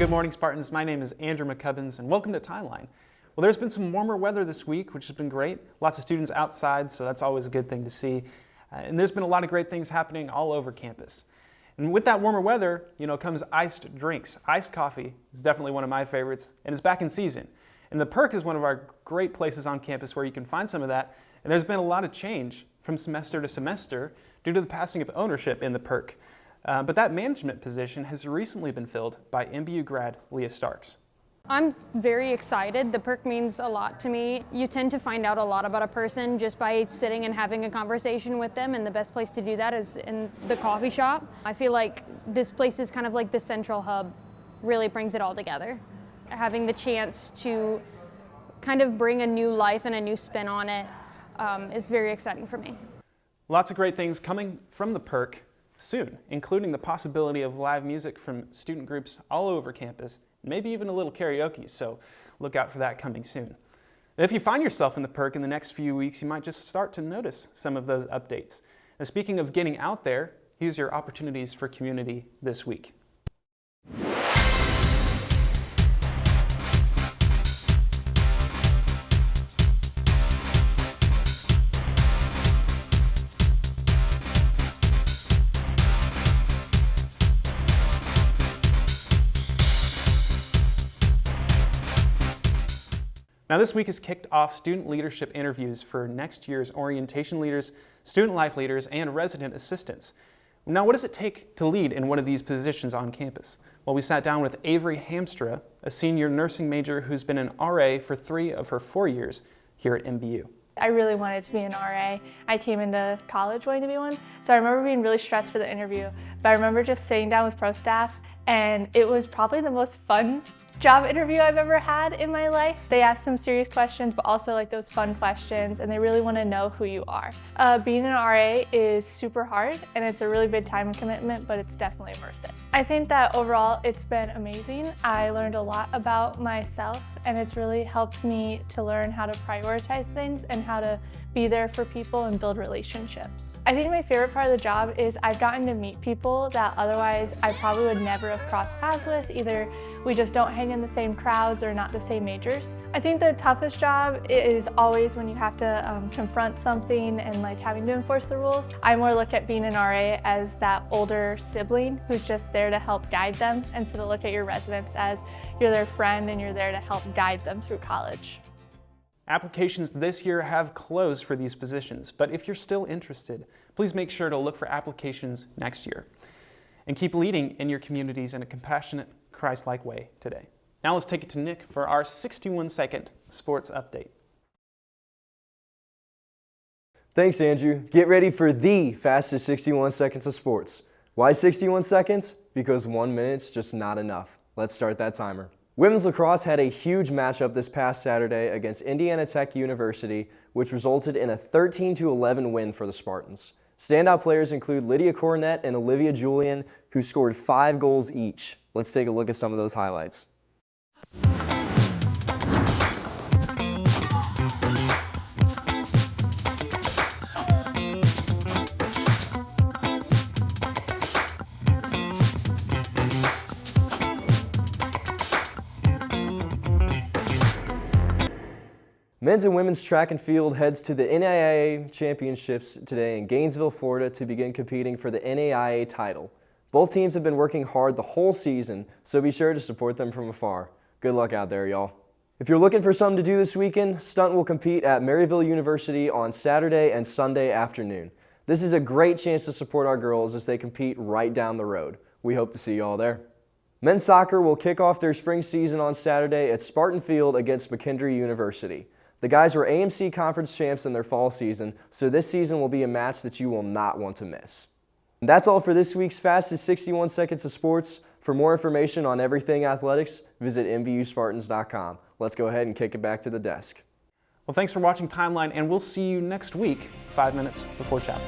Good morning, Spartans. My name is Andrew McCubbins, and welcome to Timeline. Well, there's been some warmer weather this week, which has been great. Lots of students outside, so that's always a good thing to see. And there's been a lot of great things happening all over campus. And with that warmer weather, comes iced drinks. Iced coffee is definitely one of my favorites, and it's back in season. And the Perk is one of our great places on campus where you can find some of that. And there's been a lot of change from semester to semester due to the passing of ownership in the Perk. But that management position has recently been filled by MBU grad Leah Starks. I'm very excited. The Perk means a lot to me. You tend to find out a lot about a person just by sitting and having a conversation with them, and the best place to do that is in the coffee shop. I feel like this place is kind of like the central hub, really brings it all together. Having the chance to kind of bring a new life and a new spin on it is very exciting for me. Lots of great things coming from the Perk soon, including the possibility of live music from student groups all over campus, maybe even a little karaoke, so look out for that coming soon. If you find yourself in the Perk in the next few weeks, you might just start to notice some of those updates. And speaking of getting out there, here's your opportunities for community this week. Now this week has kicked off student leadership interviews for next year's orientation leaders, student life leaders, and resident assistants. Now what does it take to lead in one of these positions on campus? Well, we sat down with Avery Hamstra, a senior nursing major who's been an RA for 3 of her 4 years here at MBU. I really wanted to be an RA. I came into college wanting to be one, so I remember being really stressed for the interview, but I remember just sitting down with pro staff, and it was probably the most fun job interview I've ever had in my life. They ask some serious questions, but also like those fun questions, and they really want to know who you are. Being an RA is super hard, and it's a really big time commitment, but it's definitely worth it. I think that overall it's been amazing. I learned a lot about myself, and it's really helped me to learn how to prioritize things and how to be there for people and build relationships. I think my favorite part of the job is I've gotten to meet people that otherwise I probably would never have crossed paths with. Either we just don't hang in the same crowds or not the same majors. I think the toughest job is always when you have to confront something and like having to enforce the rules. I more look at being an RA as that older sibling who's just there to help guide them, instead of look at your residents as you're their friend and you're there to help guide them through college. Applications this year have closed for these positions, but if you're still interested, please make sure to look for applications next year. And keep leading in your communities in a compassionate, Christ-like way today. Now let's take it to Nick for our 61-second sports update. Thanks, Andrew. Get ready for the fastest 61 seconds of sports. Why 61 seconds? Because 1 minute's just not enough. Let's start that timer. Women's lacrosse had a huge matchup this past Saturday against Indiana Tech University, which resulted in a 13-11 win for the Spartans. Standout players include Lydia Cornett and Olivia Julian, who scored 5 goals each. Let's take a look at some of those highlights. Men's and women's track and field heads to the NAIA Championships today in Gainesville, Florida to begin competing for the NAIA title. Both teams have been working hard the whole season, so be sure to support them from afar. Good luck out there, y'all. If you're looking for something to do this weekend, Stunt will compete at Maryville University on Saturday and Sunday afternoon. This is a great chance to support our girls as they compete right down the road. We hope to see you all there. Men's soccer will kick off their spring season on Saturday at Spartan Field against McKendree University. The guys were AMC Conference champs in their fall season, so this season will be a match that you will not want to miss. And that's all for this week's Fastest 61 Seconds of Sports. For more information on everything athletics, visit mbuspartans.com. Let's go ahead and kick it back to the desk. Well, thanks for watching Timeline, and we'll see you next week, 5 minutes before chapel.